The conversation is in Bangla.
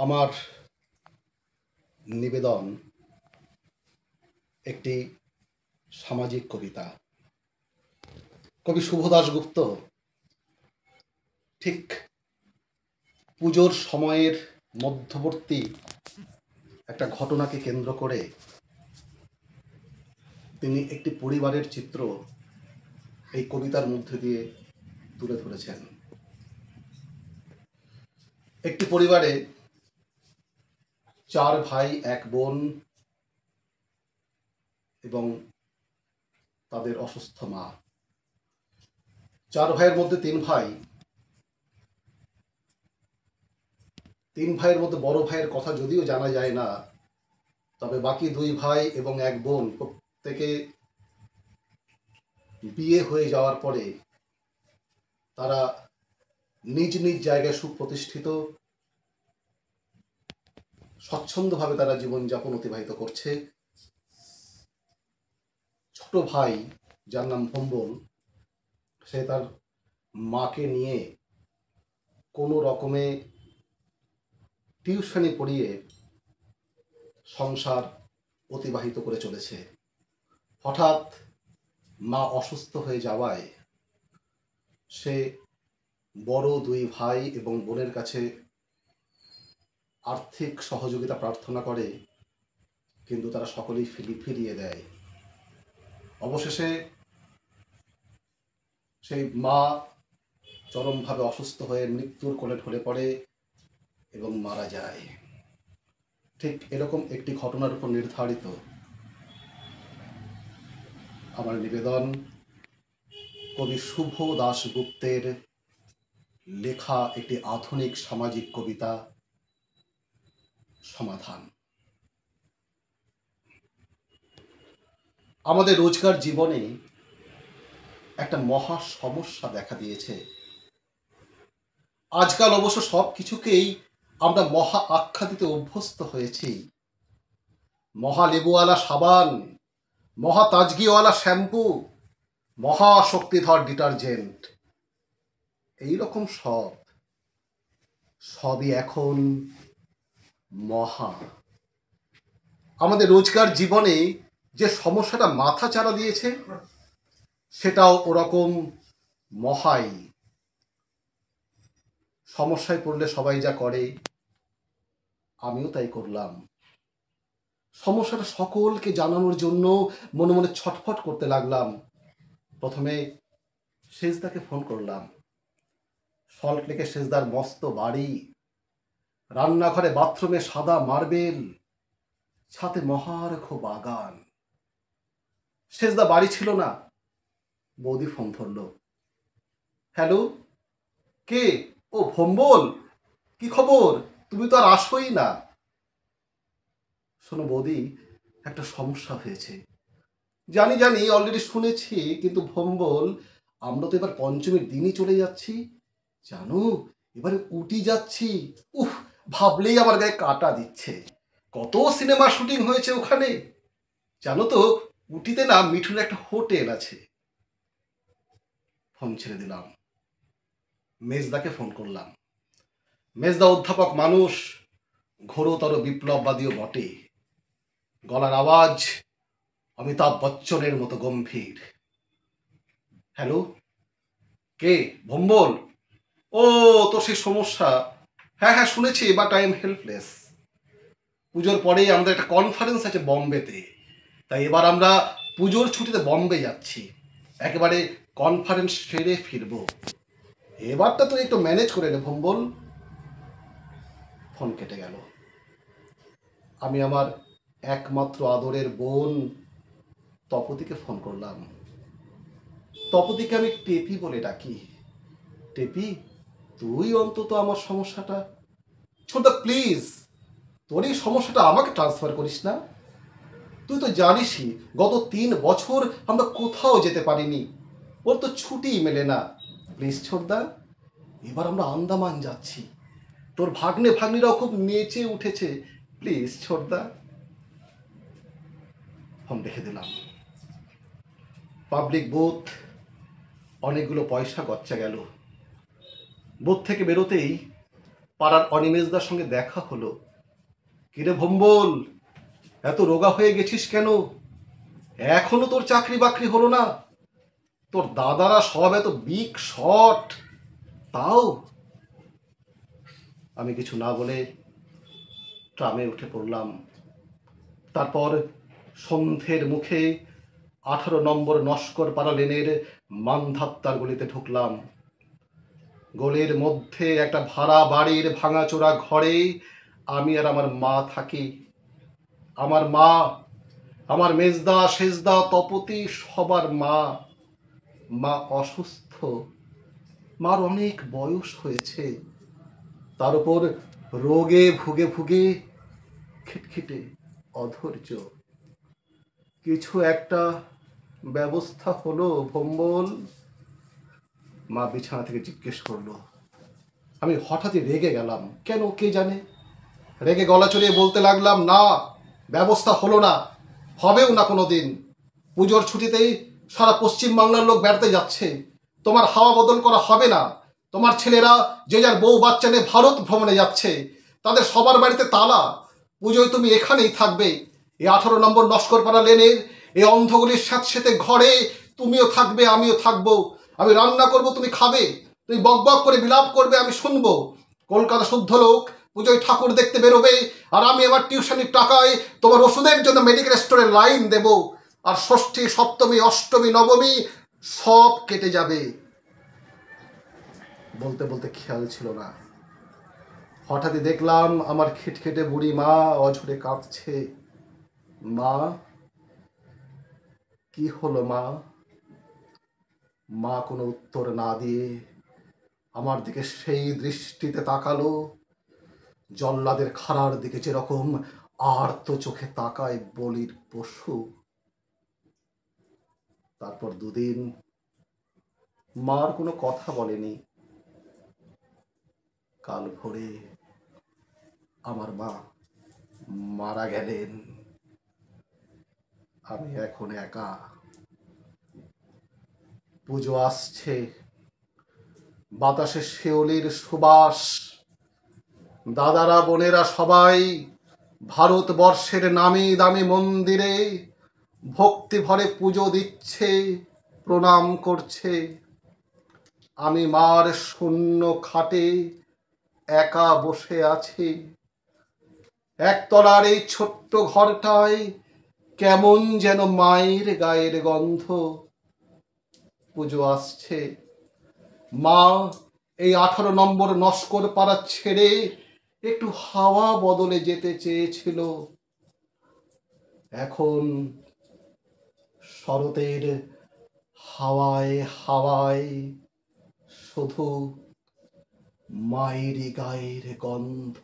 আমার নিবেদন একটি সামাজিক কবিতা। কবি শুভ দাশগুপ্ত ঠিক পুজোর সময়ের মধ্যবর্তী একটা ঘটনাকে কেন্দ্র করে তিনি একটি পরিবারের চিত্র এই কবিতার মধ্যে দিয়ে তুলে ধরেছেন। একটি পরিবারে 4 ভাই 1 বোন এবং তাদের অসুস্থ মা। 4 ভাইয়ের মধ্যে 3 ভাই। 3 ভাইয়ের মধ্যে বড় ভাইয়ের কথা যদিও জানা যায় না, তবে বাকি 2 ভাই এবং 1 বোন প্রত্যেকে বিয়ে হয়ে যাওয়ার পরে তারা নিজ নিজ জায়গায় সুপ্রতিষ্ঠিত, স্বচ্ছন্দভাবে তারা জীবনযাপন অতিবাহিত করছে। ছোট ভাই যার নাম ভম্বল, সে তার মাকে নিয়ে কোনো রকমে টিউশনি পড়িয়ে সংসার অতিবাহিত করে চলেছে। হঠাৎ মা অসুস্থ হয়ে যাওয়ায় সে বড় 2 ভাই এবং বোনের কাছে আর্থিক সহযোগিতা প্রার্থনা করে, কিন্তু তারা সকলেই ফিরিয়ে দেয়। অবশেষে সেই মা চরমভাবে অসুস্থ হয়ে মৃত্যুর কোলে ঢলে পড়ে এবং মারা যায়। ঠিক এরকম একটি ঘটনার উপর নির্ধারিত আমার নিবেদন কবি শুভ দাশগুপ্তের লেখা একটি আধুনিক সামাজিক কবিতা সমাধান। আমাদের রোজকার জীবনে একটা মহা সমস্যা দেখা দিয়েছে। আজকাল অবশ্য সব কিছুকেই আমরা মহা আখ্যা দিতে অভ্যস্ত হয়েছি। মহা লেবুওয়ালা সাবান, মহা তাজগিওয়ালা শ্যাম্পু, মহা শক্তিধর ডিটারজেন্ট, এইরকম সবই এখন মহা। আমাদের রোজকার জীবনে যে সমস্যাটা মাথা চাড়া দিয়েছে সেটাও ওরকম মহাই। সমস্যায় পড়লে সবাই যা করে, আমিও তাই করলাম। সমস্যাটা সকলকে জানানোর জন্য মনে মনে ছটফট করতে লাগলাম। প্রথমে সেজদাকে ফোন করলাম। সল্টলেকের সেজদার মস্ত বাড়ি, রান্নাঘরে বাথরুমে সাদা মার্বেল, ছাদে মহার্ঘ বাগান। সেজদা বাড়ি ছিল না। বৌদি ফোন ধরল। হ্যালো, কে? ও ভম্বল, কি খবর? তুমি তো আর আসোই না। শোনো বৌদি, একটা সমস্যা হয়েছে। জানি অলরেডি শুনেছি, কিন্তু ভম্বল, আমরা তো এবার পঞ্চমীর দিনই চলে যাচ্ছি। জানো, এবারে উটি যাচ্ছি। উফ, ভাবলেই আমার গায়ে কাঁটা দিচ্ছে। কত সিনেমা শুটিং হয়েছে ওখানে। জানো তো, উটিতে না মিঠুনের একটা হোটেল আছে। ফোন ছেড়ে দিলাম। মেজদাকে ফোন করলাম। মেজদা অধ্যাপক মানুষ, ঘোরতর বিপ্লববাদীও বটে। গলার আওয়াজ অমিতাভ বচ্চনের মতো গম্ভীর। হ্যালো, কে? ভম্বল? ও, তো সেই সমস্যা। হ্যাঁ শুনেছি, বাট আই এম হেল্পলেস। পুজোর পরেই আমাদের একটা কনফারেন্স আছে বম্বেতে, তাই এবার আমরা পুজোর ছুটিতে বম্বে যাচ্ছি। একেবারে কনফারেন্স সেরে ফিরবো। এবারটা তুই একটু ম্যানেজ করে নে ভম্বল। ফোন কেটে গেল। আমি আমার একমাত্র আদরের বোন তপতিকে ফোন করলাম। তপতিকে আমি টেপি বলে ডাকি। টেপি, তুই অন্তত আমার সমস্যাটা, ছোটদা প্লিজ, তোর এই সমস্যাটা আমাকে ট্রান্সফার করিস না। তুই তো জানিসই গত 3 বছর আমরা কোথাও যেতে পারিনি। ওর তো ছুটিই মেলে না। প্লিজ ছোটদা, এবার আমরা আন্দামান যাচ্ছি। তোর ভাগ্নিরাও খুব নেচে উঠেছে। প্লিজ ছোটদা। ফোন রেখে দিলাম। পাবলিক বুথ, অনেকগুলো পয়সা গচ্চা গেল। বুথ থেকে বেরোতেই পাড়ার অনিমেষদার সঙ্গে দেখা হলো। কিরে ভম্বল, এত রোগা হয়ে গেছিস কেন? এখনো তোর চাকরি বাকরি হলো না? তোর দাদারা সব এত বিগ শট, তাও? আমি কিছু না বলে ট্রামে উঠে পড়লাম। তারপর সন্ধ্যের মুখে 18 নম্বর নস্করপাড়া লেনের মান্ধাত্তার গলিতে ঢুকলাম। গলির মধ্যে একটা ভাড়া বাড়ির ভাঙাচোরা ঘরে আমি আর আমার মা থাকি। আমার মা, আমার মেজদা সেজদা তপতি সবার মা। মা অসুস্থ, মার অনেক বয়স হয়েছে, তার উপর রোগে ভুগে ভুগে খিটখিটে অধৈর্য। কিছু একটা ব্যবস্থা হলো ভম্বল? মা বিছানা থেকে জিজ্ঞেস করলো। আমি হঠাৎই রেগে গেলাম, কেন কে জানে। রেগে গলা চড়িয়ে বলতে লাগলাম, না, ব্যবস্থা হলো না, হবেও না কোনো দিন। পুজোর ছুটিতেই সারা পশ্চিম বাংলার লোক বেড়াতে যাচ্ছে, তোমার হাওয়া বদল করা হবে না। তোমার ছেলেরা যে যার বউ বাচ্চা নিয়ে ভারত ভ্রমণে যাচ্ছে, তাদের সবার বাড়িতে তালা। পুজোয় তুমি এখানেই থাকবে, এই 18 নম্বর নস্করপাড়া লেনের এই অন্ধগুলির স্যাঁতসেঁতে ঘরে তুমিও থাকবে, আমিও থাকবো। আমি রান্না করব, তুমি খাবে, তুমি বক বক করে বিলাপ করবে, আমি শুনবো। কলকাতা শুদ্ধ লোক পুজোয় ঠাকুর দেখতে বেরোবে, আর আমি আমার টিউশনির টাকায় তোমার ওষুধের জন্য মেডিকেল স্টোরে লাইন দেব। আর ষষ্ঠী, সপ্তমী, অষ্টমী, নবমী সব কেটে যাবে। বলতে বলতে খেয়াল ছিল না, হঠাৎই দেখলাম আমার খিটখিটে বুড়ি মা অঝরে কাঁদছে। মা, কি হলো মা? মা কোনো উত্তর না দিয়ে আমার দিকে সেই দৃষ্টিতে তাকালো, জল্লাদের খাড়ার দিকে যেরকম আর্ত চোখে তাকায় বলির পশু। তারপর দুদিন মার কোনো কথা বলেনি। কাল ভোরে আমার মা মারা গেলেন। আমি এখন একা। পুজো আসছে, বাতাসে শিউলির সুবাস। দাদারা বোনেরা সবাই ভারতবর্ষের নামি দামি মন্দিরে ভক্তি ভরে পুজো দিচ্ছে, প্রণাম করছে। আমি মার শূন্য খাটে একা বসে আছি। একতলার এই ছোট্ট ঘরটায় কেমন যেন মায়ের গায়ের গন্ধ। পুজো আসছে, মা এই 18 নম্বর নস্করপাড়া ছেড়ে একটু হাওয়া বদলে যেতে চেয়েছিল। এখন শরতের হাওয়ায় হাওয়ায় শুধু মায়ের গায়ের গন্ধ।